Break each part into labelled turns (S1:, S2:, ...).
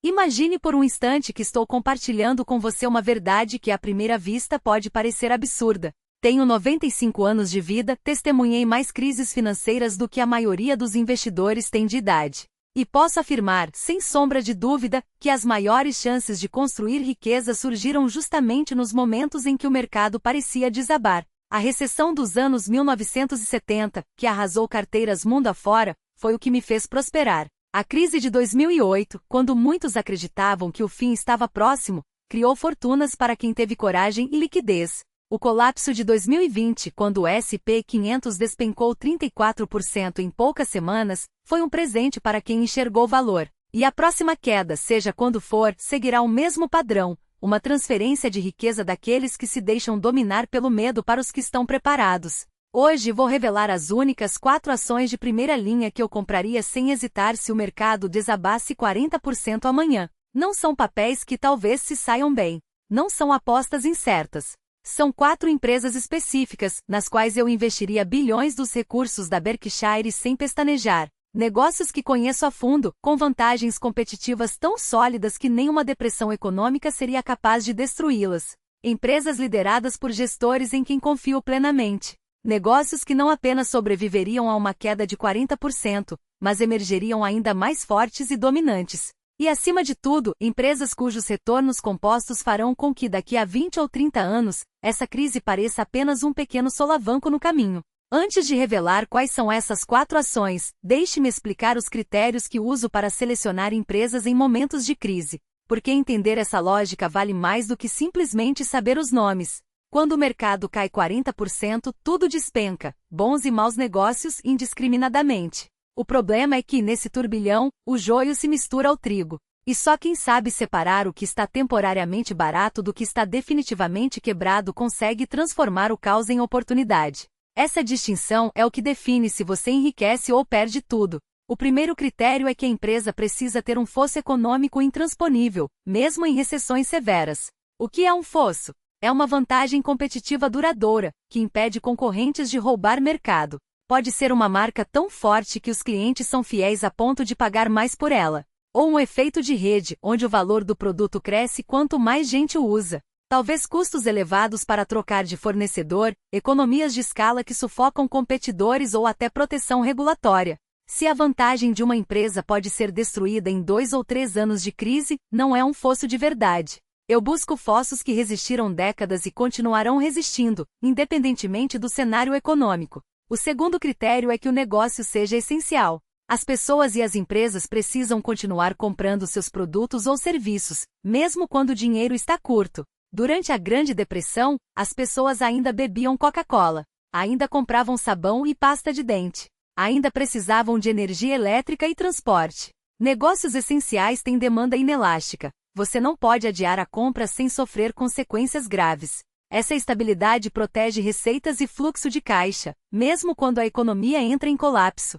S1: Imagine por um instante que estou compartilhando com você uma verdade que à primeira vista pode parecer absurda. Tenho 95 anos de vida, testemunhei mais crises financeiras do que a maioria dos investidores tem de idade. E posso afirmar, sem sombra de dúvida, que as maiores chances de construir riqueza surgiram justamente nos momentos em que o mercado parecia desabar. A recessão dos anos 1970, que arrasou carteiras mundo afora, foi o que me fez prosperar. A crise de 2008, quando muitos acreditavam que o fim estava próximo, criou fortunas para quem teve coragem e liquidez. O colapso de 2020, quando o S&P 500 despencou 34% em poucas semanas, foi um presente para quem enxergou valor. E a próxima queda, seja quando for, seguirá o mesmo padrão, uma transferência de riqueza daqueles que se deixam dominar pelo medo para os que estão preparados. Hoje vou revelar as únicas 4 ações de primeira linha que eu compraria sem hesitar se o mercado desabasse 40% amanhã. Não são papéis que talvez se saiam bem. Não são apostas incertas. São 4 empresas específicas, nas quais eu investiria bilhões dos recursos da Berkshire sem pestanejar. Negócios que conheço a fundo, com vantagens competitivas tão sólidas que nenhuma depressão econômica seria capaz de destruí-las. Empresas lideradas por gestores em quem confio plenamente. Negócios que não apenas sobreviveriam a uma queda de 40%, mas emergeriam ainda mais fortes e dominantes. E acima de tudo, empresas cujos retornos compostos farão com que daqui a 20 ou 30 anos, essa crise pareça apenas um pequeno solavanco no caminho. Antes de revelar quais são essas 4 ações, deixe-me explicar os critérios que uso para selecionar empresas em momentos de crise. Porque entender essa lógica vale mais do que simplesmente saber os nomes. Quando o mercado cai 40%, tudo despenca, bons e maus negócios indiscriminadamente. O problema é que, nesse turbilhão, o joio se mistura ao trigo. E só quem sabe separar o que está temporariamente barato do que está definitivamente quebrado consegue transformar o caos em oportunidade. Essa distinção é o que define se você enriquece ou perde tudo. O primeiro critério é que a empresa precisa ter um fosso econômico intransponível, mesmo em recessões severas. O que é um fosso? É uma vantagem competitiva duradoura, que impede concorrentes de roubar mercado. Pode ser uma marca tão forte que os clientes são fiéis a ponto de pagar mais por ela. Ou um efeito de rede, onde o valor do produto cresce quanto mais gente o usa. Talvez custos elevados para trocar de fornecedor, economias de escala que sufocam competidores ou até proteção regulatória. Se a vantagem de uma empresa pode ser destruída em 2 ou 3 anos de crise, não é um fosso de verdade. Eu busco fossos que resistiram décadas e continuarão resistindo, independentemente do cenário econômico. O segundo critério é que o negócio seja essencial. As pessoas e as empresas precisam continuar comprando seus produtos ou serviços, mesmo quando o dinheiro está curto. Durante a Grande Depressão, as pessoas ainda bebiam Coca-Cola, ainda compravam sabão e pasta de dente, ainda precisavam de energia elétrica e transporte. Negócios essenciais têm demanda inelástica. Você não pode adiar a compra sem sofrer consequências graves. Essa estabilidade protege receitas e fluxo de caixa, mesmo quando a economia entra em colapso.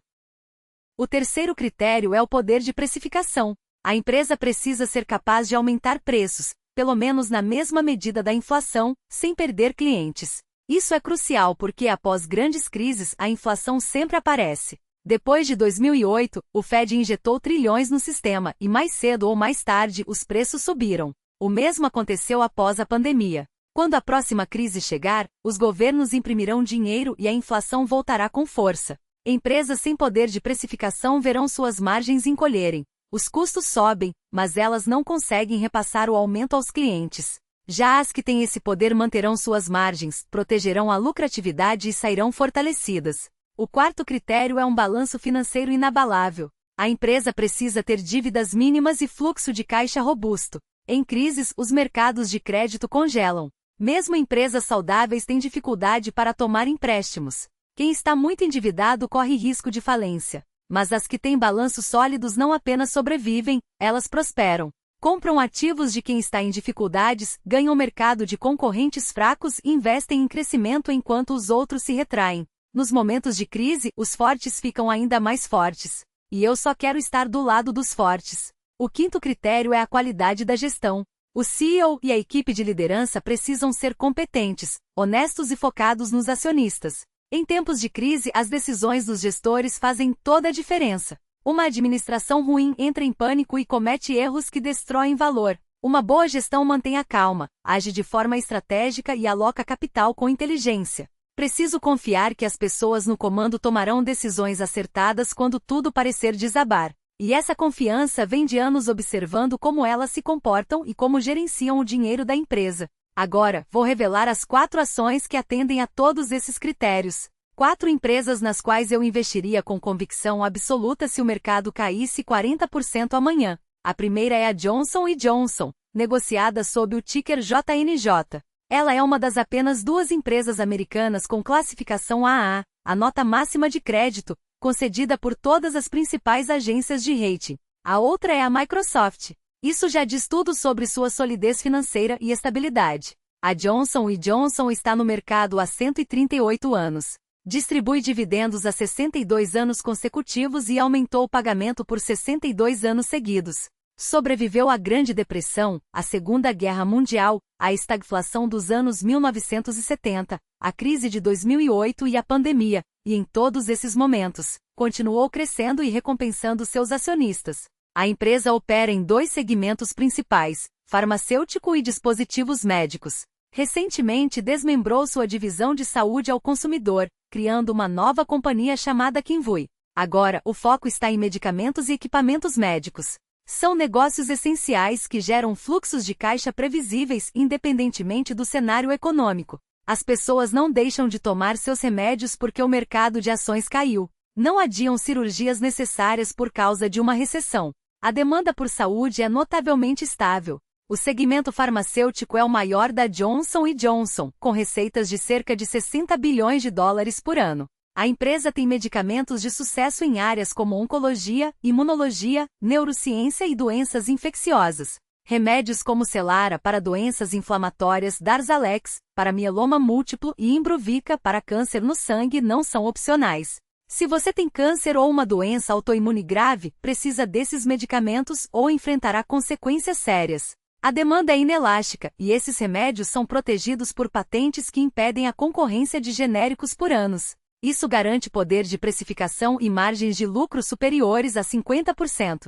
S1: O terceiro critério é o poder de precificação. A empresa precisa ser capaz de aumentar preços, pelo menos na mesma medida da inflação, sem perder clientes. Isso é crucial porque após grandes crises a inflação sempre aparece. Depois de 2008, o Fed injetou trilhões no sistema e mais cedo ou mais tarde os preços subiram. O mesmo aconteceu após a pandemia. Quando a próxima crise chegar, os governos imprimirão dinheiro e a inflação voltará com força. Empresas sem poder de precificação verão suas margens encolherem. Os custos sobem, mas elas não conseguem repassar o aumento aos clientes. Já as que têm esse poder manterão suas margens, protegerão a lucratividade e sairão fortalecidas. O quarto critério é um balanço financeiro inabalável. A empresa precisa ter dívidas mínimas e fluxo de caixa robusto. Em crises, os mercados de crédito congelam. Mesmo empresas saudáveis têm dificuldade para tomar empréstimos. Quem está muito endividado corre risco de falência. Mas as que têm balanços sólidos não apenas sobrevivem, elas prosperam. Compram ativos de quem está em dificuldades, ganham mercado de concorrentes fracos e investem em crescimento enquanto os outros se retraem. Nos momentos de crise, os fortes ficam ainda mais fortes. E eu só quero estar do lado dos fortes. O quinto critério é a qualidade da gestão. O CEO e a equipe de liderança precisam ser competentes, honestos e focados nos acionistas. Em tempos de crise, as decisões dos gestores fazem toda a diferença. Uma administração ruim entra em pânico e comete erros que destroem valor. Uma boa gestão mantém a calma, age de forma estratégica e aloca capital com inteligência. Preciso confiar que as pessoas no comando tomarão decisões acertadas quando tudo parecer desabar. E essa confiança vem de anos observando como elas se comportam e como gerenciam o dinheiro da empresa. Agora, vou revelar as 4 ações que atendem a todos esses critérios. 4 empresas nas quais eu investiria com convicção absoluta se o mercado caísse 40% amanhã. A primeira é a Johnson & Johnson, negociada sob o ticker JNJ. Ela é uma das apenas 2 empresas americanas com classificação AA, a nota máxima de crédito, concedida por todas as principais agências de rating. A outra é a Microsoft. Isso já diz tudo sobre sua solidez financeira e estabilidade. A Johnson & Johnson está no mercado há 138 anos. Distribui dividendos há 62 anos consecutivos e aumentou o pagamento por 62 anos seguidos. Sobreviveu à Grande Depressão, à Segunda Guerra Mundial, à estagflação dos anos 1970, à crise de 2008 e à pandemia, e em todos esses momentos, continuou crescendo e recompensando seus acionistas. A empresa opera em 2 segmentos principais, farmacêutico e dispositivos médicos. Recentemente desmembrou sua divisão de saúde ao consumidor, criando uma nova companhia chamada Kinvui. Agora, o foco está em medicamentos e equipamentos médicos. São negócios essenciais que geram fluxos de caixa previsíveis independentemente do cenário econômico. As pessoas não deixam de tomar seus remédios porque o mercado de ações caiu. Não adiam cirurgias necessárias por causa de uma recessão. A demanda por saúde é notavelmente estável. O segmento farmacêutico é o maior da Johnson & Johnson, com receitas de cerca de 60 bilhões de dólares por ano. A empresa tem medicamentos de sucesso em áreas como oncologia, imunologia, neurociência e doenças infecciosas. Remédios como Celara para doenças inflamatórias, Darzalex para mieloma múltiplo e Imbruvica para câncer no sangue não são opcionais. Se você tem câncer ou uma doença autoimune grave, precisa desses medicamentos ou enfrentará consequências sérias. A demanda é inelástica, e esses remédios são protegidos por patentes que impedem a concorrência de genéricos por anos. Isso garante poder de precificação e margens de lucro superiores a 50%.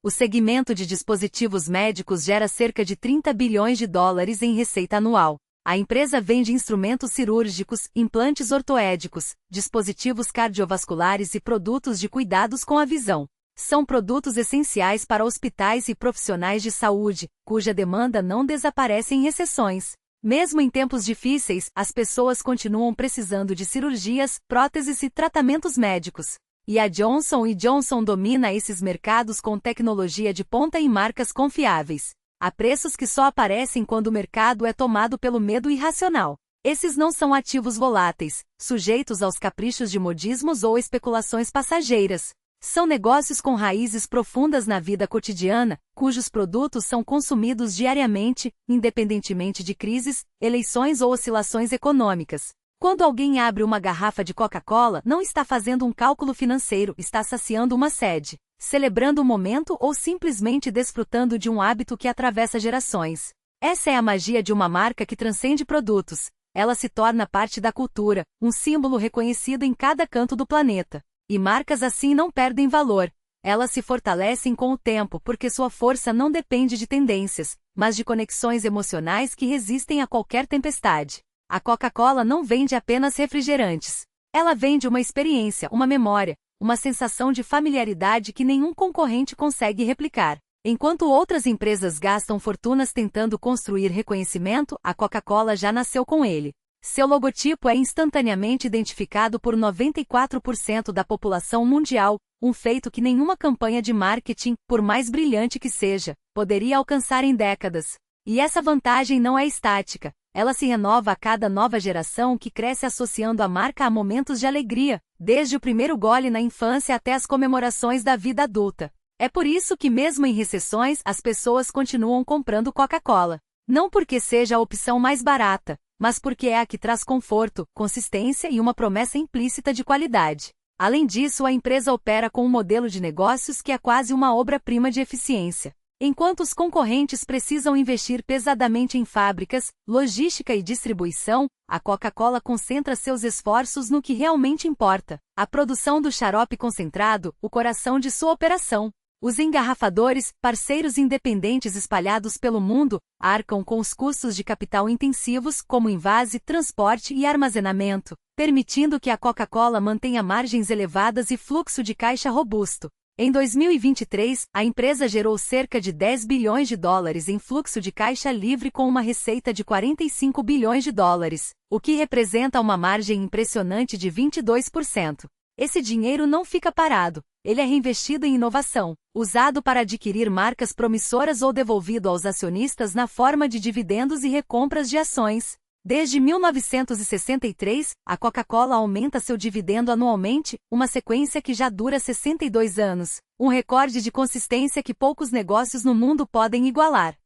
S1: O segmento de dispositivos médicos gera cerca de 30 bilhões de dólares em receita anual. A empresa vende instrumentos cirúrgicos, implantes ortoédicos, dispositivos cardiovasculares e produtos de cuidados com a visão. São produtos essenciais para hospitais e profissionais de saúde, cuja demanda não desaparece em recessões. Mesmo em tempos difíceis, as pessoas continuam precisando de cirurgias, próteses e tratamentos médicos. E a Johnson & Johnson domina esses mercados com tecnologia de ponta e marcas confiáveis. Há preços que só aparecem quando o mercado é tomado pelo medo irracional. Esses não são ativos voláteis, sujeitos aos caprichos de modismos ou especulações passageiras. São negócios com raízes profundas na vida cotidiana, cujos produtos são consumidos diariamente, independentemente de crises, eleições ou oscilações econômicas. Quando alguém abre uma garrafa de Coca-Cola, não está fazendo um cálculo financeiro, está saciando uma sede, celebrando o momento ou simplesmente desfrutando de um hábito que atravessa gerações. Essa é a magia de uma marca que transcende produtos. Ela se torna parte da cultura, um símbolo reconhecido em cada canto do planeta. E marcas assim não perdem valor. Elas se fortalecem com o tempo porque sua força não depende de tendências, mas de conexões emocionais que resistem a qualquer tempestade. A Coca-Cola não vende apenas refrigerantes. Ela vende uma experiência, uma memória, uma sensação de familiaridade que nenhum concorrente consegue replicar. Enquanto outras empresas gastam fortunas tentando construir reconhecimento, a Coca-Cola já nasceu com ele. Seu logotipo é instantaneamente identificado por 94% da população mundial, um feito que nenhuma campanha de marketing, por mais brilhante que seja, poderia alcançar em décadas. E essa vantagem não é estática, ela se renova a cada nova geração que cresce associando a marca a momentos de alegria, desde o primeiro gole na infância até as comemorações da vida adulta. É por isso que mesmo em recessões as pessoas continuam comprando Coca-Cola. Não porque seja a opção mais barata, mas porque é a que traz conforto, consistência e uma promessa implícita de qualidade. Além disso, a empresa opera com um modelo de negócios que é quase uma obra-prima de eficiência. Enquanto os concorrentes precisam investir pesadamente em fábricas, logística e distribuição, a Coca-Cola concentra seus esforços no que realmente importa: a produção do xarope concentrado, o coração de sua operação. Os engarrafadores, parceiros independentes espalhados pelo mundo, arcam com os custos de capital intensivos como envase, transporte e armazenamento, permitindo que a Coca-Cola mantenha margens elevadas e fluxo de caixa robusto. Em 2023, a empresa gerou cerca de 10 bilhões de dólares em fluxo de caixa livre com uma receita de 45 bilhões de dólares, o que representa uma margem impressionante de 22%. Esse dinheiro não fica parado, ele é reinvestido em inovação, usado para adquirir marcas promissoras ou devolvido aos acionistas na forma de dividendos e recompras de ações. Desde 1963, a Coca-Cola aumenta seu dividendo anualmente, uma sequência que já dura 62 anos, um recorde de consistência que poucos negócios no mundo podem igualar.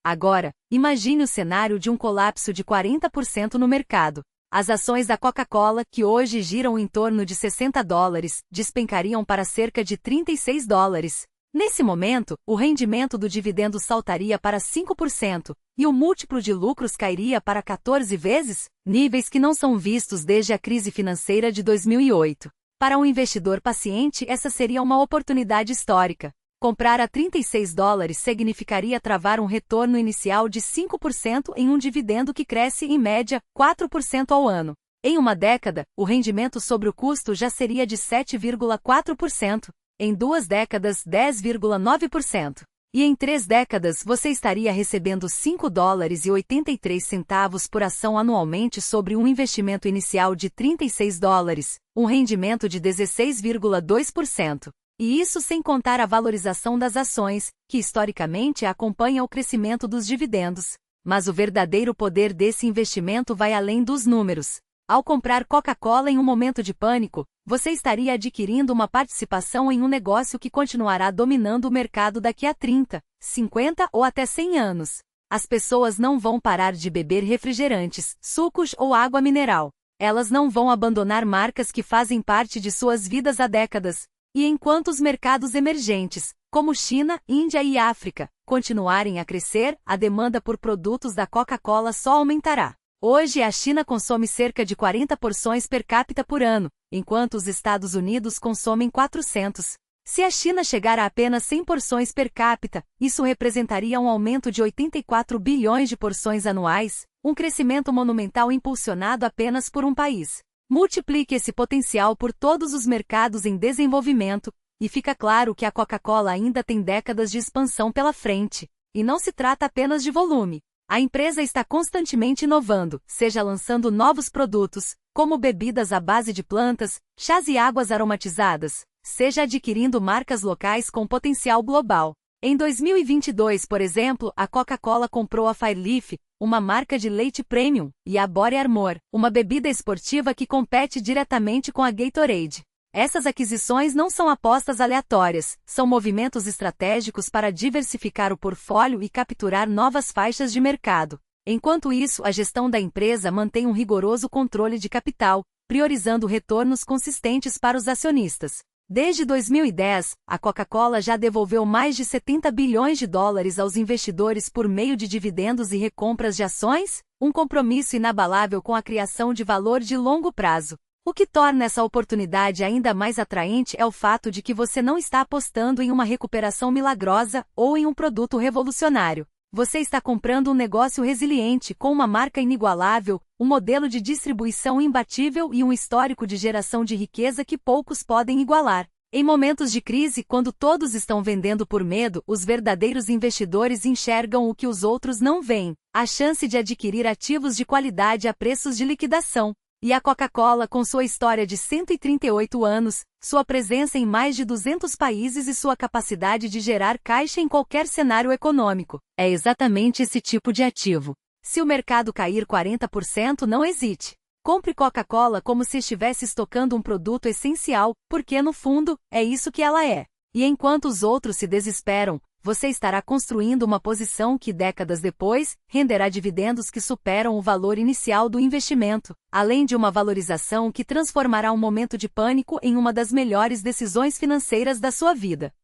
S1: Agora, imagine o cenário de um colapso de 40% no mercado. As ações da Coca-Cola, que hoje giram em torno de 60 dólares, despencariam para cerca de 36 dólares. Nesse momento, o rendimento do dividendo saltaria para 5%, e o múltiplo de lucros cairia para 14 vezes, níveis que não são vistos desde a crise financeira de 2008. Para um investidor paciente, essa seria uma oportunidade histórica. Comprar a 36 dólares significaria travar um retorno inicial de 5% em um dividendo que cresce em média 4% ao ano. Em uma década, o rendimento sobre o custo já seria de 7,4%. Em 2 décadas, 10,9%. E em 3 décadas você estaria recebendo 5 dólares e 83 centavos por ação anualmente sobre um investimento inicial de 36 dólares, um rendimento de 16,2%. E isso sem contar a valorização das ações, que historicamente acompanha o crescimento dos dividendos. Mas o verdadeiro poder desse investimento vai além dos números. Ao comprar Coca-Cola em um momento de pânico, você estaria adquirindo uma participação em um negócio que continuará dominando o mercado daqui a 30, 50 ou até 100 anos. As pessoas não vão parar de beber refrigerantes, sucos ou água mineral. Elas não vão abandonar marcas que fazem parte de suas vidas há décadas. E enquanto os mercados emergentes, como China, Índia e África, continuarem a crescer, a demanda por produtos da Coca-Cola só aumentará. Hoje a China consome cerca de 40 porções per capita por ano, enquanto os Estados Unidos consomem 400. Se a China chegar a apenas 100 porções per capita, isso representaria um aumento de 84 bilhões de porções anuais, um crescimento monumental impulsionado apenas por um país. Multiplique esse potencial por todos os mercados em desenvolvimento, e fica claro que a Coca-Cola ainda tem décadas de expansão pela frente. E não se trata apenas de volume. A empresa está constantemente inovando, seja lançando novos produtos, como bebidas à base de plantas, chás e águas aromatizadas, seja adquirindo marcas locais com potencial global. Em 2022, por exemplo, a Coca-Cola comprou a Fireleaf, uma marca de leite premium, e a Body Armor, uma bebida esportiva que compete diretamente com a Gatorade. Essas aquisições não são apostas aleatórias, são movimentos estratégicos para diversificar o portfólio e capturar novas faixas de mercado. Enquanto isso, a gestão da empresa mantém um rigoroso controle de capital, priorizando retornos consistentes para os acionistas. Desde 2010, a Coca-Cola já devolveu mais de 70 bilhões de dólares aos investidores por meio de dividendos e recompras de ações, um compromisso inabalável com a criação de valor de longo prazo. O que torna essa oportunidade ainda mais atraente é o fato de que você não está apostando em uma recuperação milagrosa ou em um produto revolucionário. Você está comprando um negócio resiliente com uma marca inigualável, um modelo de distribuição imbatível e um histórico de geração de riqueza que poucos podem igualar. Em momentos de crise, quando todos estão vendendo por medo, os verdadeiros investidores enxergam o que os outros não veem: a chance de adquirir ativos de qualidade a preços de liquidação. E a Coca-Cola, com sua história de 138 anos, sua presença em mais de 200 países e sua capacidade de gerar caixa em qualquer cenário econômico, é exatamente esse tipo de ativo. Se o mercado cair 40%, não hesite. Compre Coca-Cola como se estivesse estocando um produto essencial, porque no fundo, é isso que ela é. E enquanto os outros se desesperam, você estará construindo uma posição que décadas depois, renderá dividendos que superam o valor inicial do investimento, além de uma valorização que transformará um momento de pânico em uma das melhores decisões financeiras da sua vida.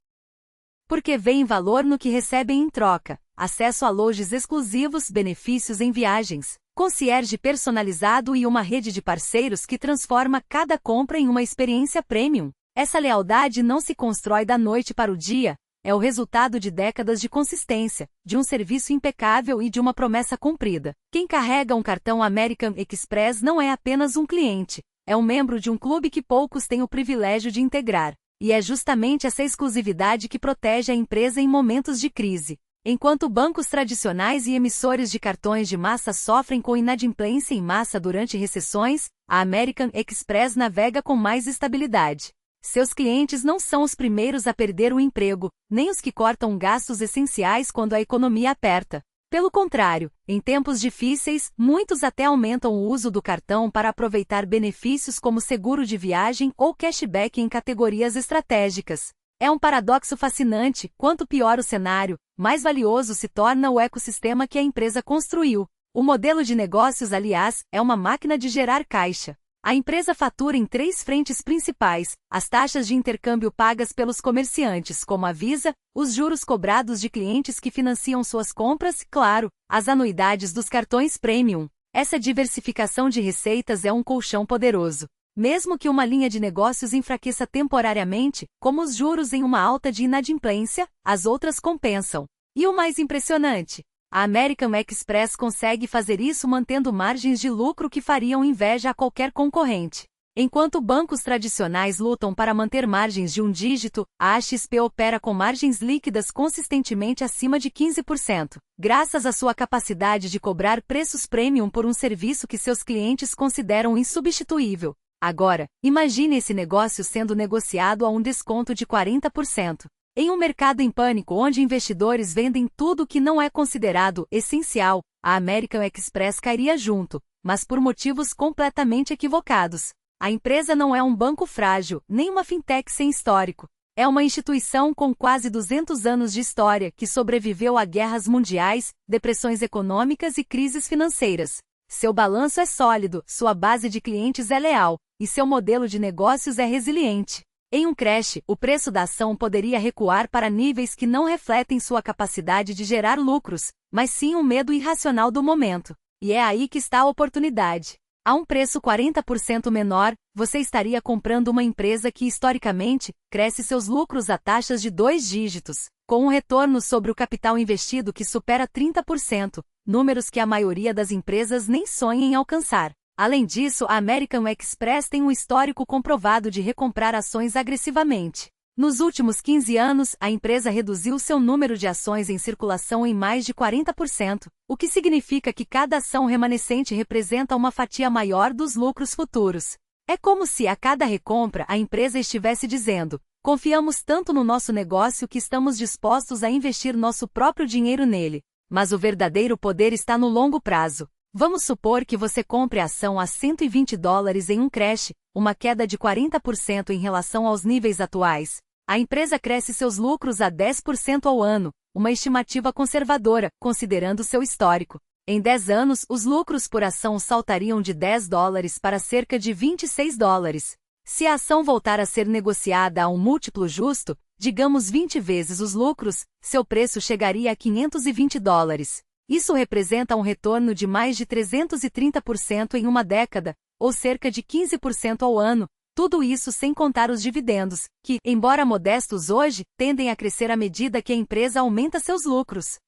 S1: Porque veem valor no que recebem em troca: acesso a lodges exclusivos, benefícios em viagens, concierge personalizado e uma rede de parceiros que transforma cada compra em uma experiência premium. Essa lealdade não se constrói da noite para o dia, é o resultado de décadas de consistência, de um serviço impecável e de uma promessa cumprida. Quem carrega um cartão American Express não é apenas um cliente, é um membro de um clube que poucos têm o privilégio de integrar. E é justamente essa exclusividade que protege a empresa em momentos de crise. Enquanto bancos tradicionais e emissores de cartões de massa sofrem com inadimplência em massa durante recessões, a American Express navega com mais estabilidade. Seus clientes não são os primeiros a perder o emprego, nem os que cortam gastos essenciais quando a economia aperta. Pelo contrário, em tempos difíceis, muitos até aumentam o uso do cartão para aproveitar benefícios como seguro de viagem ou cashback em categorias estratégicas. É um paradoxo fascinante: quanto pior o cenário, mais valioso se torna o ecossistema que a empresa construiu. O modelo de negócios, aliás, é uma máquina de gerar caixa. A empresa fatura em 3 frentes principais: as taxas de intercâmbio pagas pelos comerciantes, como a Visa, os juros cobrados de clientes que financiam suas compras e, claro, as anuidades dos cartões premium. Essa diversificação de receitas é um colchão poderoso. Mesmo que uma linha de negócios enfraqueça temporariamente, como os juros em uma alta de inadimplência, as outras compensam. E o mais impressionante? A American Express consegue fazer isso mantendo margens de lucro que fariam inveja a qualquer concorrente. Enquanto bancos tradicionais lutam para manter margens de um dígito, a AXP opera com margens líquidas consistentemente acima de 15%, graças à sua capacidade de cobrar preços premium por um serviço que seus clientes consideram insubstituível. Agora, imagine esse negócio sendo negociado a um desconto de 40%. Em um mercado em pânico onde investidores vendem tudo que não é considerado essencial, a American Express cairia junto, mas por motivos completamente equivocados. A empresa não é um banco frágil, nem uma fintech sem histórico. É uma instituição com quase 200 anos de história que sobreviveu a guerras mundiais, depressões econômicas e crises financeiras. Seu balanço é sólido, sua base de clientes é leal, e seu modelo de negócios é resiliente. Em um crash, o preço da ação poderia recuar para níveis que não refletem sua capacidade de gerar lucros, mas sim um medo irracional do momento. E é aí que está a oportunidade. A um preço 40% menor, você estaria comprando uma empresa que historicamente cresce seus lucros a taxas de 2 dígitos, com um retorno sobre o capital investido que supera 30%, números que a maioria das empresas nem sonha em alcançar. Além disso, a American Express tem um histórico comprovado de recomprar ações agressivamente. Nos últimos 15 anos, a empresa reduziu seu número de ações em circulação em mais de 40%, o que significa que cada ação remanescente representa uma fatia maior dos lucros futuros. É como se a cada recompra a empresa estivesse dizendo: confiamos tanto no nosso negócio que estamos dispostos a investir nosso próprio dinheiro nele. Mas o verdadeiro poder está no longo prazo. Vamos supor que você compre a ação a $120 em um crash, uma queda de 40% em relação aos níveis atuais. A empresa cresce seus lucros a 10% ao ano, uma estimativa conservadora, considerando seu histórico. Em 10 anos, os lucros por ação saltariam de $10 para cerca de $26. Se a ação voltar a ser negociada a um múltiplo justo, digamos 20 vezes os lucros, seu preço chegaria a $520. Isso representa um retorno de mais de 330% em uma década, ou cerca de 15% ao ano, tudo isso sem contar os dividendos, que, embora modestos hoje, tendem a crescer à medida que a empresa aumenta seus lucros.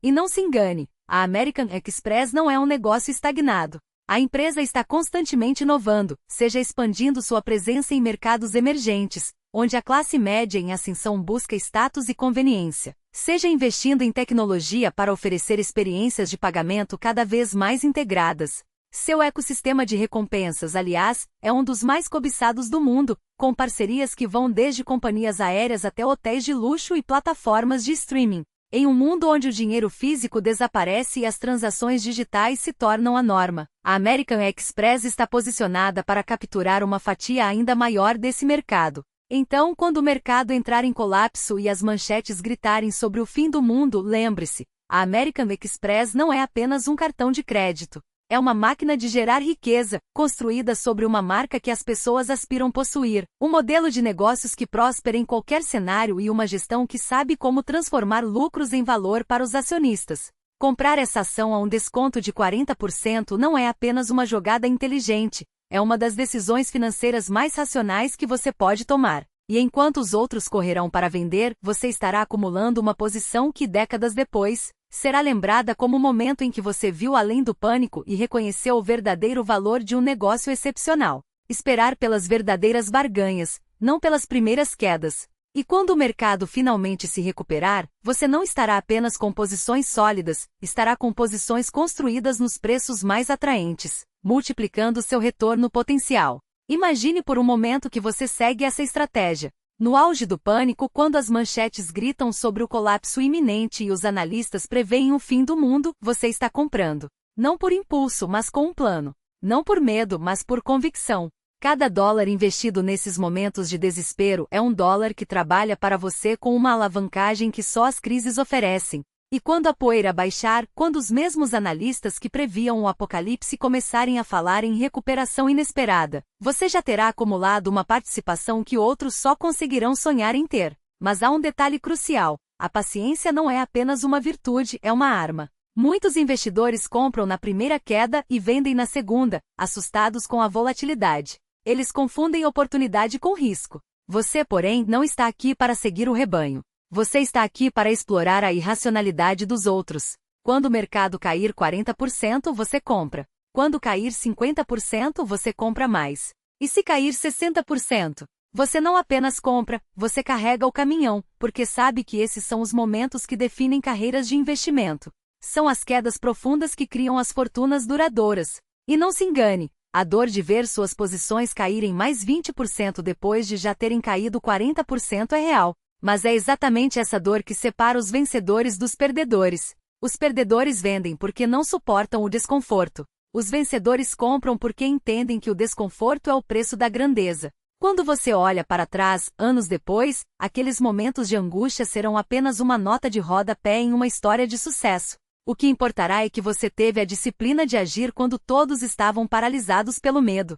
S1: E não se engane, a American Express não é um negócio estagnado. A empresa está constantemente inovando, seja expandindo sua presença em mercados emergentes, onde a classe média em ascensão busca status e conveniência, seja investindo em tecnologia para oferecer experiências de pagamento cada vez mais integradas. Seu ecossistema de recompensas, aliás, é um dos mais cobiçados do mundo, com parcerias que vão desde companhias aéreas até hotéis de luxo e plataformas de streaming. Em um mundo onde o dinheiro físico desaparece e as transações digitais se tornam a norma, a American Express está posicionada para capturar uma fatia ainda maior desse mercado. Então, quando o mercado entrar em colapso e as manchetes gritarem sobre o fim do mundo, lembre-se, a American Express não é apenas um cartão de crédito. É uma máquina de gerar riqueza, construída sobre uma marca que as pessoas aspiram possuir, um modelo de negócios que prospera em qualquer cenário e uma gestão que sabe como transformar lucros em valor para os acionistas. Comprar essa ação a um desconto de 40% não é apenas uma jogada inteligente, é uma das decisões financeiras mais racionais que você pode tomar. E enquanto os outros correrão para vender, você estará acumulando uma posição que décadas depois será lembrada como o momento em que você viu além do pânico e reconheceu o verdadeiro valor de um negócio excepcional. Esperar pelas verdadeiras barganhas, não pelas primeiras quedas. E quando o mercado finalmente se recuperar, você não estará apenas com posições sólidas, estará com posições construídas nos preços mais atraentes, multiplicando seu retorno potencial. Imagine por um momento que você segue essa estratégia. No auge do pânico, quando as manchetes gritam sobre o colapso iminente e os analistas preveem o fim do mundo, você está comprando. Não por impulso, mas com um plano. Não por medo, mas por convicção. Cada dólar investido nesses momentos de desespero é um dólar que trabalha para você com uma alavancagem que só as crises oferecem. E quando a poeira baixar, quando os mesmos analistas que previam o apocalipse começarem a falar em recuperação inesperada, você já terá acumulado uma participação que outros só conseguirão sonhar em ter. Mas há um detalhe crucial: a paciência não é apenas uma virtude, é uma arma. Muitos investidores compram na primeira queda e vendem na segunda, assustados com a volatilidade. Eles confundem oportunidade com risco. Você, porém, não está aqui para seguir o rebanho. Você está aqui para explorar a irracionalidade dos outros. Quando o mercado cair 40%, você compra. Quando cair 50%, você compra mais. E se cair 60%? Você não apenas compra, você carrega o caminhão, porque sabe que esses são os momentos que definem carreiras de investimento. São as quedas profundas que criam as fortunas duradouras. E não se engane, a dor de ver suas posições caírem mais 20% depois de já terem caído 40% é real. Mas é exatamente essa dor que separa os vencedores dos perdedores. Os perdedores vendem porque não suportam o desconforto. Os vencedores compram porque entendem que o desconforto é o preço da grandeza. Quando você olha para trás, anos depois, aqueles momentos de angústia serão apenas uma nota de rodapé em uma história de sucesso. O que importará é que você teve a disciplina de agir quando todos estavam paralisados pelo medo.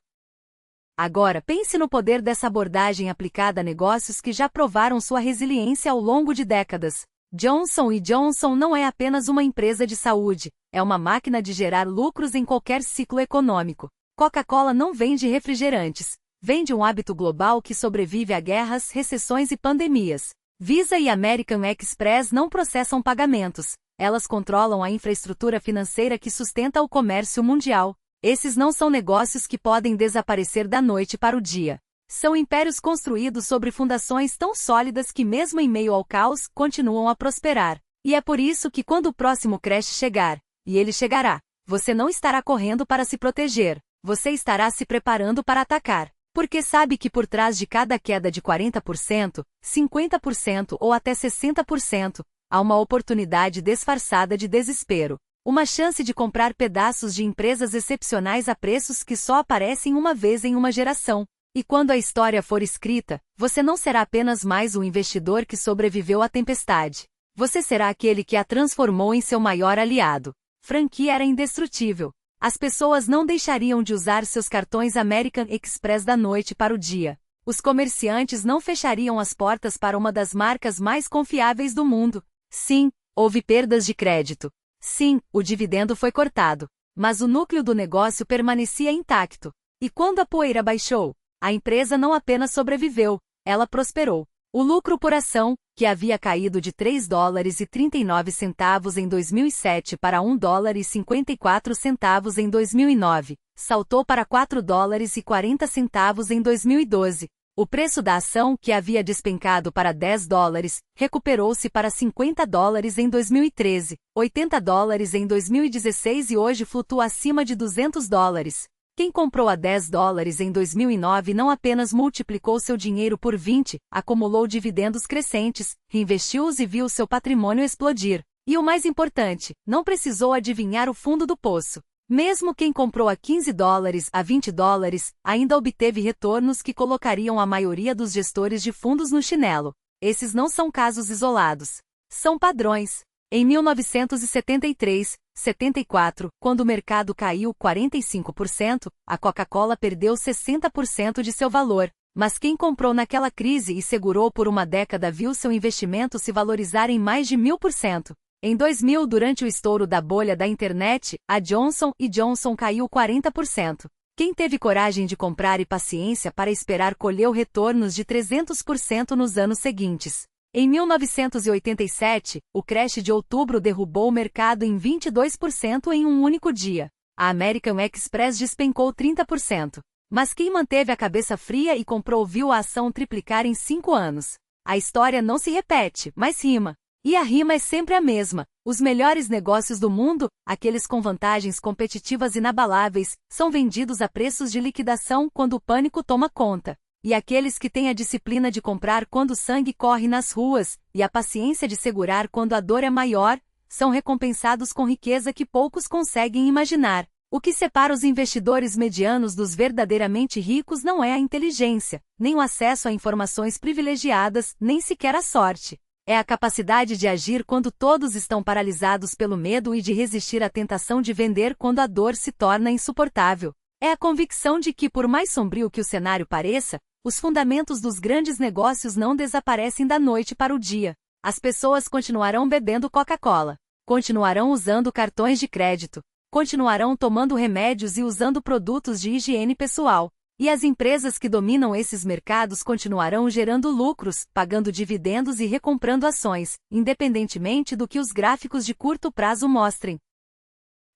S1: Agora, pense no poder dessa abordagem aplicada a negócios que já provaram sua resiliência ao longo de décadas. Johnson & Johnson não é apenas uma empresa de saúde, é uma máquina de gerar lucros em qualquer ciclo econômico. Coca-Cola não vende refrigerantes, vende um hábito global que sobrevive a guerras, recessões e pandemias. Visa e American Express não processam pagamentos, elas controlam a infraestrutura financeira que sustenta o comércio mundial. Esses não são negócios que podem desaparecer da noite para o dia. São impérios construídos sobre fundações tão sólidas que mesmo em meio ao caos, continuam a prosperar. E é por isso que quando o próximo crash chegar, e ele chegará, você não estará correndo para se proteger, você estará se preparando para atacar. Porque sabe que por trás de cada queda de 40%, 50% ou até 60%, há uma oportunidade disfarçada de desespero. Uma chance de comprar pedaços de empresas excepcionais a preços que só aparecem uma vez em uma geração. E quando a história for escrita, você não será apenas mais um investidor que sobreviveu à tempestade. Você será aquele que a transformou em seu maior aliado. Franquia era indestrutível. As pessoas não deixariam de usar seus cartões American Express da noite para o dia. Os comerciantes não fechariam as portas para uma das marcas mais confiáveis do mundo. Sim, houve perdas de crédito. Sim, o dividendo foi cortado. Mas o núcleo do negócio permanecia intacto. E quando a poeira baixou, a empresa não apenas sobreviveu, ela prosperou. O lucro por ação, que havia caído de $3,39 em 2007 para $1,54 em 2009, saltou para $4,40 em 2012. O preço da ação, que havia despencado para $10, recuperou-se para $50 em 2013, $80 em 2016 e hoje flutua acima de $200. Quem comprou a $10 em 2009 não apenas multiplicou seu dinheiro por 20, acumulou dividendos crescentes, reinvestiu-os e viu seu patrimônio explodir. E o mais importante, não precisou adivinhar o fundo do poço. Mesmo quem comprou a $15, a $20, ainda obteve retornos que colocariam a maioria dos gestores de fundos no chinelo. Esses não são casos isolados. São padrões. Em 1973, 74, quando o mercado caiu 45%, a Coca-Cola perdeu 60% de seu valor. Mas quem comprou naquela crise e segurou por uma década viu seu investimento se valorizar em mais de 1000%. Em 2000, durante o estouro da bolha da internet, a Johnson & Johnson caiu 40%. Quem teve coragem de comprar e paciência para esperar colheu retornos de 300% nos anos seguintes. Em 1987, o crash de outubro derrubou o mercado em 22% em um único dia. A American Express despencou 30%. Mas quem manteve a cabeça fria e comprou viu a ação triplicar em 5 anos. A história não se repete, mas rima. E a rima é sempre a mesma. Os melhores negócios do mundo, aqueles com vantagens competitivas inabaláveis, são vendidos a preços de liquidação quando o pânico toma conta. E aqueles que têm a disciplina de comprar quando o sangue corre nas ruas, e a paciência de segurar quando a dor é maior, são recompensados com riqueza que poucos conseguem imaginar. O que separa os investidores medianos dos verdadeiramente ricos não é a inteligência, nem o acesso a informações privilegiadas, nem sequer a sorte. É a capacidade de agir quando todos estão paralisados pelo medo e de resistir à tentação de vender quando a dor se torna insuportável. É a convicção de que, por mais sombrio que o cenário pareça, os fundamentos dos grandes negócios não desaparecem da noite para o dia. As pessoas continuarão bebendo Coca-Cola, continuarão usando cartões de crédito, continuarão tomando remédios e usando produtos de higiene pessoal. E as empresas que dominam esses mercados continuarão gerando lucros, pagando dividendos e recomprando ações, independentemente do que os gráficos de curto prazo mostrem.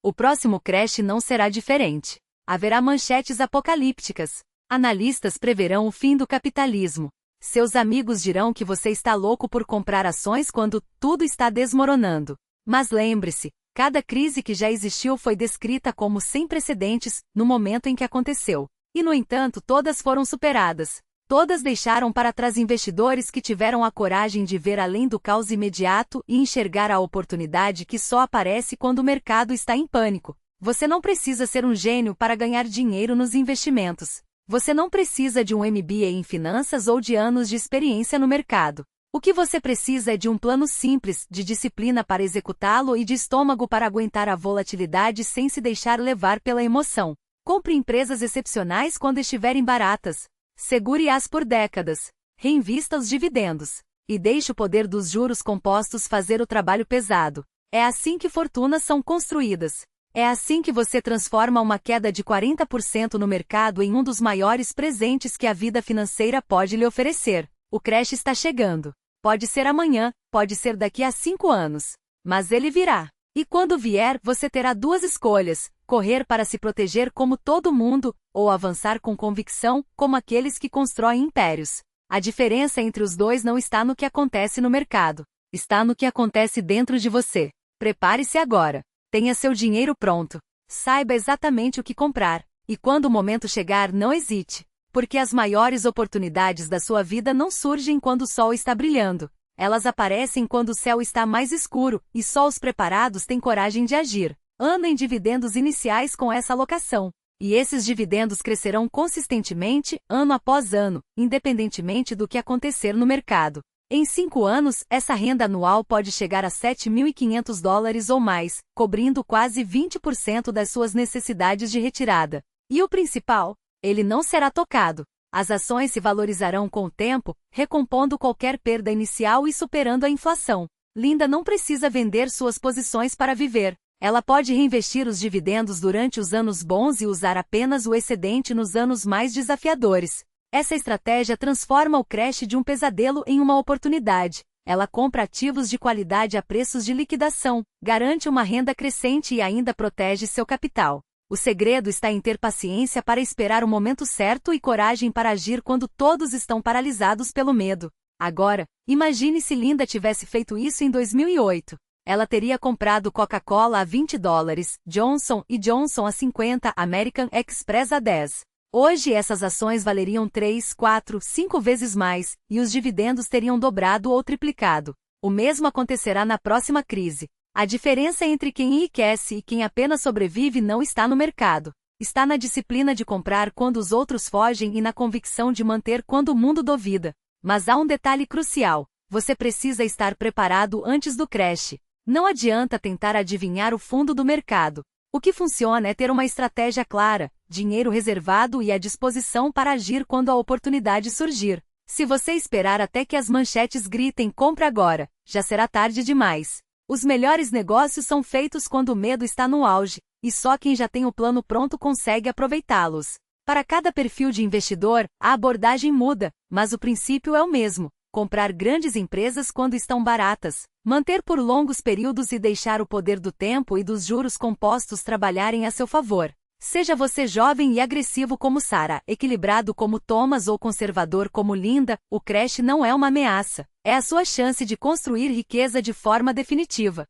S1: O próximo crash não será diferente. Haverá manchetes apocalípticas. Analistas preverão o fim do capitalismo. Seus amigos dirão que você está louco por comprar ações quando tudo está desmoronando. Mas lembre-se, cada crise que já existiu foi descrita como sem precedentes no momento em que aconteceu. E, no entanto, todas foram superadas. Todas deixaram para trás investidores que tiveram a coragem de ver além do caos imediato e enxergar a oportunidade que só aparece quando o mercado está em pânico. Você não precisa ser um gênio para ganhar dinheiro nos investimentos. Você não precisa de um MBA em finanças ou de anos de experiência no mercado. O que você precisa é de um plano simples, de disciplina para executá-lo e de estômago para aguentar a volatilidade sem se deixar levar pela emoção. Compre empresas excepcionais quando estiverem baratas. Segure-as por décadas. Reinvista os dividendos. E deixe o poder dos juros compostos fazer o trabalho pesado. É assim que fortunas são construídas. É assim que você transforma uma queda de 40% no mercado em um dos maiores presentes que a vida financeira pode lhe oferecer. O crash está chegando. Pode ser amanhã, pode ser daqui a 5 anos. Mas ele virá. E quando vier, você terá duas escolhas: correr para se proteger como todo mundo, ou avançar com convicção, como aqueles que constroem impérios. A diferença entre os dois não está no que acontece no mercado. Está no que acontece dentro de você. Prepare-se agora. Tenha seu dinheiro pronto. Saiba exatamente o que comprar. E quando o momento chegar, não hesite. Porque as maiores oportunidades da sua vida não surgem quando o sol está brilhando. Elas aparecem quando o céu está mais escuro, e só os preparados têm coragem de agir. Anda em dividendos iniciais com essa alocação. E esses dividendos crescerão consistentemente, ano após ano, independentemente do que acontecer no mercado. Em 5 anos, essa renda anual pode chegar a $7.500 ou mais, cobrindo quase 20% das suas necessidades de retirada. E o principal? Ele não será tocado. As ações se valorizarão com o tempo, recompondo qualquer perda inicial e superando a inflação. Linda não precisa vender suas posições para viver. Ela pode reinvestir os dividendos durante os anos bons e usar apenas o excedente nos anos mais desafiadores. Essa estratégia transforma o crash de um pesadelo em uma oportunidade. Ela compra ativos de qualidade a preços de liquidação, garante uma renda crescente e ainda protege seu capital. O segredo está em ter paciência para esperar o momento certo e coragem para agir quando todos estão paralisados pelo medo. Agora, imagine se Linda tivesse feito isso em 2008. Ela teria comprado Coca-Cola a $20, Johnson & Johnson a 50, American Express a 10. Hoje essas ações valeriam 3, 4, 5 vezes mais, e os dividendos teriam dobrado ou triplicado. O mesmo acontecerá na próxima crise. A diferença entre quem enriquece e quem apenas sobrevive não está no mercado. Está na disciplina de comprar quando os outros fogem e na convicção de manter quando o mundo duvida. Mas há um detalhe crucial: você precisa estar preparado antes do crash. Não adianta tentar adivinhar o fundo do mercado. O que funciona é ter uma estratégia clara, dinheiro reservado e à disposição para agir quando a oportunidade surgir. Se você esperar até que as manchetes gritem "compre agora", já será tarde demais. Os melhores negócios são feitos quando o medo está no auge, e só quem já tem o plano pronto consegue aproveitá-los. Para cada perfil de investidor, a abordagem muda, mas o princípio é o mesmo: comprar grandes empresas quando estão baratas, manter por longos períodos e deixar o poder do tempo e dos juros compostos trabalharem a seu favor. Seja você jovem e agressivo como Sarah, equilibrado como Thomas ou conservador como Linda, o crash não é uma ameaça, é a sua chance de construir riqueza de forma definitiva.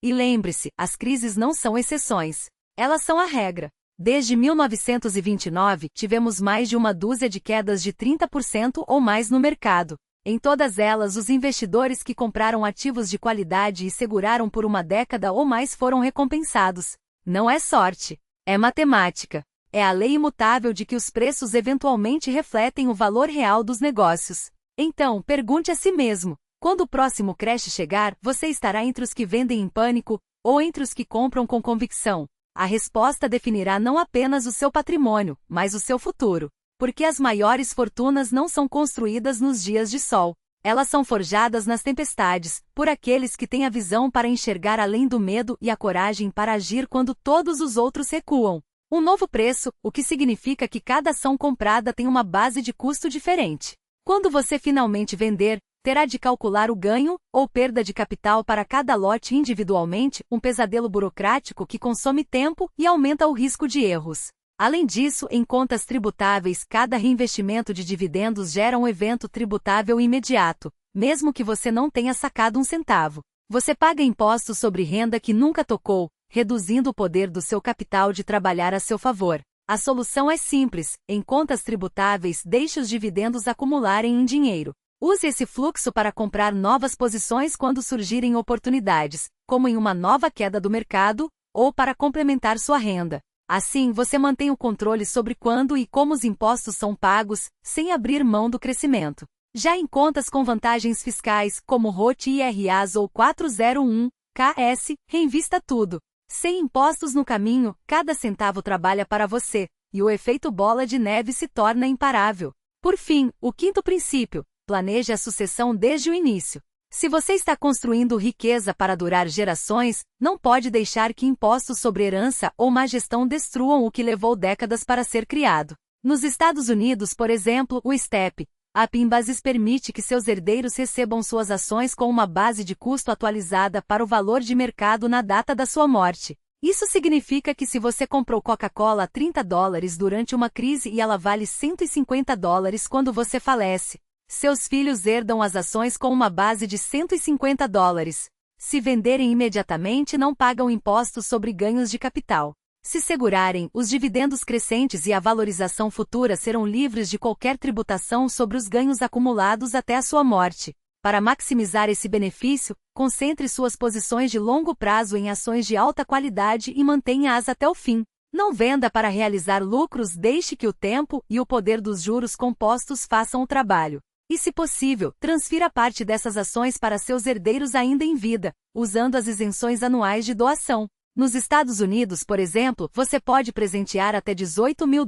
S1: E lembre-se, as crises não são exceções. Elas são a regra. Desde 1929, tivemos mais de uma dúzia de quedas de 30% ou mais no mercado. Em todas elas, os investidores que compraram ativos de qualidade e seguraram por uma década ou mais foram recompensados. Não é sorte. É matemática. É a lei imutável de que os preços eventualmente refletem o valor real dos negócios. Então, pergunte a si mesmo: quando o próximo crash chegar, você estará entre os que vendem em pânico, ou entre os que compram com convicção? A resposta definirá não apenas o seu patrimônio, mas o seu futuro. Porque as maiores fortunas não são construídas nos dias de sol. Elas são forjadas nas tempestades, por aqueles que têm a visão para enxergar além do medo e a coragem para agir quando todos os outros recuam. Um novo preço, o que significa que cada ação comprada tem uma base de custo diferente. Quando você finalmente vender, terá de calcular o ganho ou perda de capital para cada lote individualmente, um pesadelo burocrático que consome tempo e aumenta o risco de erros. Além disso, em contas tributáveis, cada reinvestimento de dividendos gera um evento tributável imediato, mesmo que você não tenha sacado um centavo. Você paga impostos sobre renda que nunca tocou, reduzindo o poder do seu capital de trabalhar a seu favor. A solução é simples: em contas tributáveis, deixe os dividendos acumularem em dinheiro. Use esse fluxo para comprar novas posições quando surgirem oportunidades, como em uma nova queda do mercado, ou para complementar sua renda. Assim, você mantém o controle sobre quando e como os impostos são pagos, sem abrir mão do crescimento. Já em contas com vantagens fiscais, como ROT e IRAs ou 401(k)(s), reinvista tudo. Sem impostos no caminho, cada centavo trabalha para você, e o efeito bola de neve se torna imparável. Por fim, o quinto princípio: planeje a sucessão desde o início. Se você está construindo riqueza para durar gerações, não pode deixar que impostos sobre herança ou má gestão destruam o que levou décadas para ser criado. Nos Estados Unidos, por exemplo, o STEP, a PIMBASIS, permite que seus herdeiros recebam suas ações com uma base de custo atualizada para o valor de mercado na data da sua morte. Isso significa que se você comprou Coca-Cola a $30 durante uma crise e ela vale $150 quando você falece, seus filhos herdam as ações com uma base de $150. Se venderem imediatamente, não pagam impostos sobre ganhos de capital. Se segurarem, os dividendos crescentes e a valorização futura serão livres de qualquer tributação sobre os ganhos acumulados até a sua morte. Para maximizar esse benefício, concentre suas posições de longo prazo em ações de alta qualidade e mantenha-as até o fim. Não venda para realizar lucros, deixe que o tempo e o poder dos juros compostos façam o trabalho. E, se possível, transfira parte dessas ações para seus herdeiros ainda em vida, usando as isenções anuais de doação. Nos Estados Unidos, por exemplo, você pode presentear até $18 mil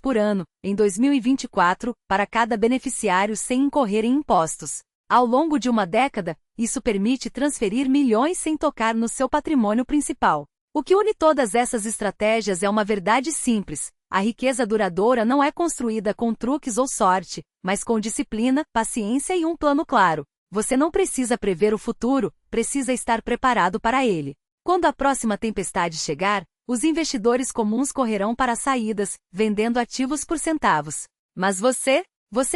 S1: por ano, em 2024, para cada beneficiário sem incorrer em impostos. Ao longo de uma década, isso permite transferir milhões sem tocar no seu patrimônio principal. O que une todas essas estratégias é uma verdade simples: a riqueza duradoura não é construída com truques ou sorte, mas com disciplina, paciência e um plano claro. Você não precisa prever o futuro, precisa estar preparado para ele. Quando a próxima tempestade chegar, os investidores comuns correrão para as saídas, vendendo ativos por centavos. Mas você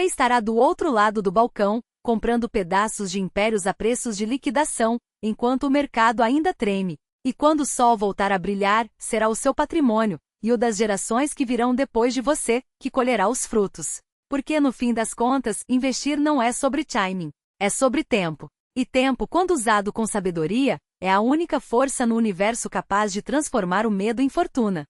S1: estará do outro lado do balcão, comprando pedaços de impérios a preços de liquidação, enquanto o mercado ainda treme. E quando o sol voltar a brilhar, será o seu patrimônio, e o das gerações que virão depois de você, que colherá os frutos. Porque no fim das contas, investir não é sobre timing, é sobre tempo. E tempo, quando usado com sabedoria, é a única força no universo capaz de transformar o medo em fortuna.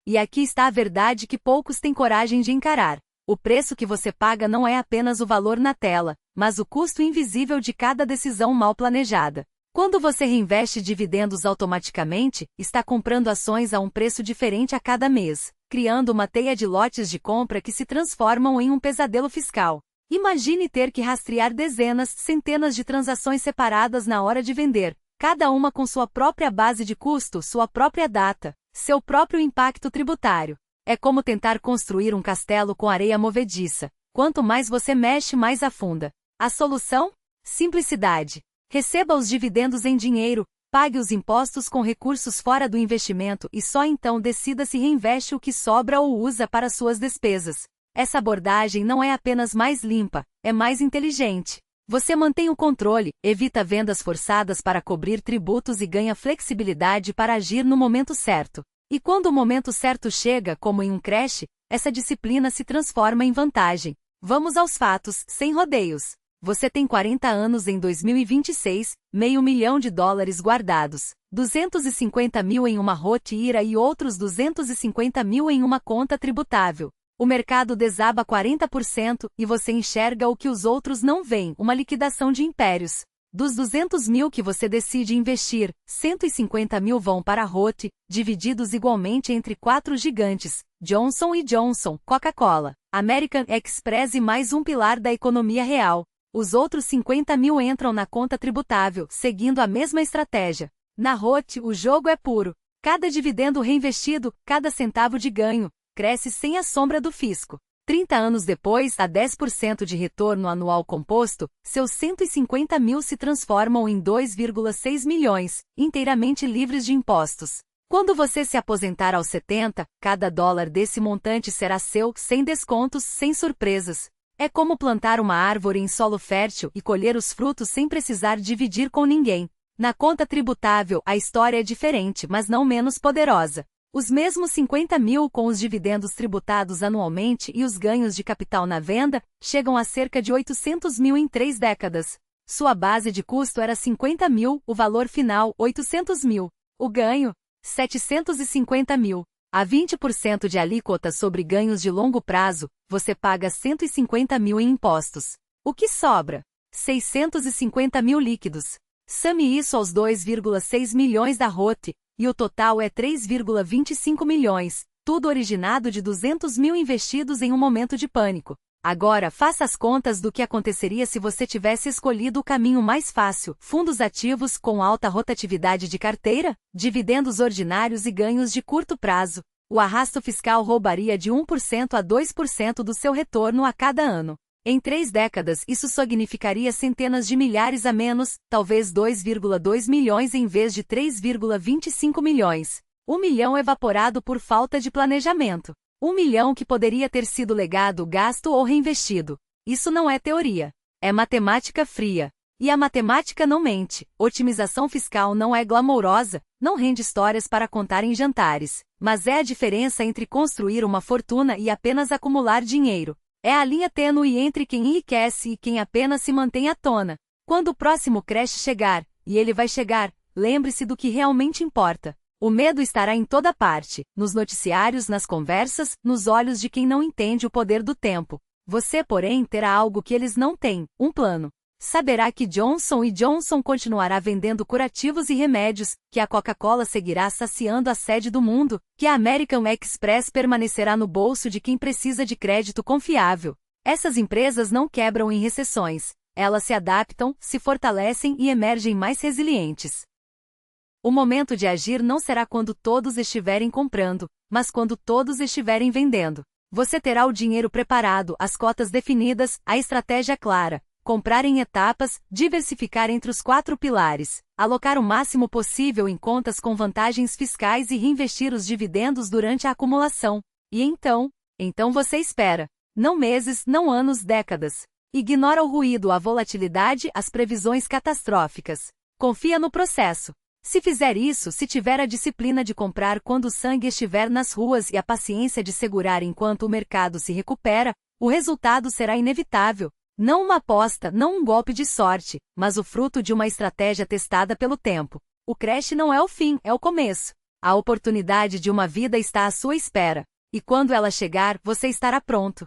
S1: E aqui está a verdade que poucos têm coragem de encarar. O preço que você paga não é apenas o valor na tela, mas o custo invisível de cada decisão mal planejada. Quando você reinveste dividendos automaticamente, está comprando ações a um preço diferente a cada mês, criando uma teia de lotes de compra que se transformam em um pesadelo fiscal. Imagine ter que rastrear dezenas, centenas de transações separadas na hora de vender, cada uma com sua própria base de custo, sua própria data, seu próprio impacto tributário. É como tentar construir um castelo com areia movediça. Quanto mais você mexe, mais afunda. A solução? Simplicidade. Receba os dividendos em dinheiro, pague os impostos com recursos fora do investimento e só então decida se reinveste o que sobra ou usa para suas despesas. Essa abordagem não é apenas mais limpa, é mais inteligente. Você mantém o controle, evita vendas forçadas para cobrir tributos e ganha flexibilidade para agir no momento certo. E quando o momento certo chega, como em um crash, essa disciplina se transforma em vantagem. Vamos aos fatos, sem rodeios. Você tem 40 anos em 2026, $500 mil guardados, 250 mil em uma Roth IRA e outros 250 mil em uma conta tributável. O mercado desaba 40% e você enxerga o que os outros não veem, uma liquidação de impérios. Dos 200 mil que você decide investir, 150 mil vão para a Roth, divididos igualmente entre 4 gigantes, Johnson & Johnson, Coca-Cola, American Express e mais um pilar da economia real. Os outros 50 mil entram na conta tributável, seguindo a mesma estratégia. Na Roth, o jogo é puro. Cada dividendo reinvestido, cada centavo de ganho, cresce sem a sombra do fisco. 30 anos depois, a 10% de retorno anual composto, seus 150 mil se transformam em 2,6 milhões, inteiramente livres de impostos. Quando você se aposentar aos 70, cada dólar desse montante será seu, sem descontos, sem surpresas. É como plantar uma árvore em solo fértil e colher os frutos sem precisar dividir com ninguém. Na conta tributável, a história é diferente, mas não menos poderosa. Os mesmos 50 mil com os dividendos tributados anualmente e os ganhos de capital na venda, chegam a cerca de 800 mil em 3 décadas. Sua base de custo era 50 mil, o valor final, 800 mil. O ganho? 750 mil. A 20% de alíquota sobre ganhos de longo prazo, você paga 150 mil em impostos. O que sobra? 650 mil líquidos. Some isso aos 2,6 milhões da Roth, e o total é 3,25 milhões, tudo originado de 200 mil investidos em um momento de pânico. Agora faça as contas do que aconteceria se você tivesse escolhido o caminho mais fácil, fundos ativos com alta rotatividade de carteira, dividendos ordinários e ganhos de curto prazo. O arrasto fiscal roubaria de 1% a 2% do seu retorno a cada ano. Em 3 décadas, isso significaria centenas de milhares a menos, talvez 2,2 milhões em vez de 3,25 milhões. 1 milhão evaporado por falta de planejamento. 1 milhão que poderia ter sido legado, gasto ou reinvestido. Isso não é teoria. É matemática fria. E a matemática não mente. Otimização fiscal não é glamourosa, não rende histórias para contar em jantares. Mas é a diferença entre construir uma fortuna e apenas acumular dinheiro. É a linha tênue entre quem enriquece e quem apenas se mantém à tona. Quando o próximo crash chegar, e ele vai chegar, lembre-se do que realmente importa. O medo estará em toda parte, nos noticiários, nas conversas, nos olhos de quem não entende o poder do tempo. Você, porém, terá algo que eles não têm, um plano. Saberá que Johnson & Johnson continuará vendendo curativos e remédios, que a Coca-Cola seguirá saciando a sede do mundo, que a American Express permanecerá no bolso de quem precisa de crédito confiável. Essas empresas não quebram em recessões. Elas se adaptam, se fortalecem e emergem mais resilientes. O momento de agir não será quando todos estiverem comprando, mas quando todos estiverem vendendo. Você terá o dinheiro preparado, as cotas definidas, a estratégia clara. Comprar em etapas, diversificar entre os 4 pilares, alocar o máximo possível em contas com vantagens fiscais e reinvestir os dividendos durante a acumulação. E então você espera. Não meses, não anos, décadas. Ignora o ruído, a volatilidade, as previsões catastróficas. Confia no processo. Se fizer isso, se tiver a disciplina de comprar quando o sangue estiver nas ruas e a paciência de segurar enquanto o mercado se recupera, o resultado será inevitável. Não uma aposta, não um golpe de sorte, mas o fruto de uma estratégia testada pelo tempo. O crash não é o fim, é o começo. A oportunidade de uma vida está à sua espera. E quando ela chegar, você estará pronto.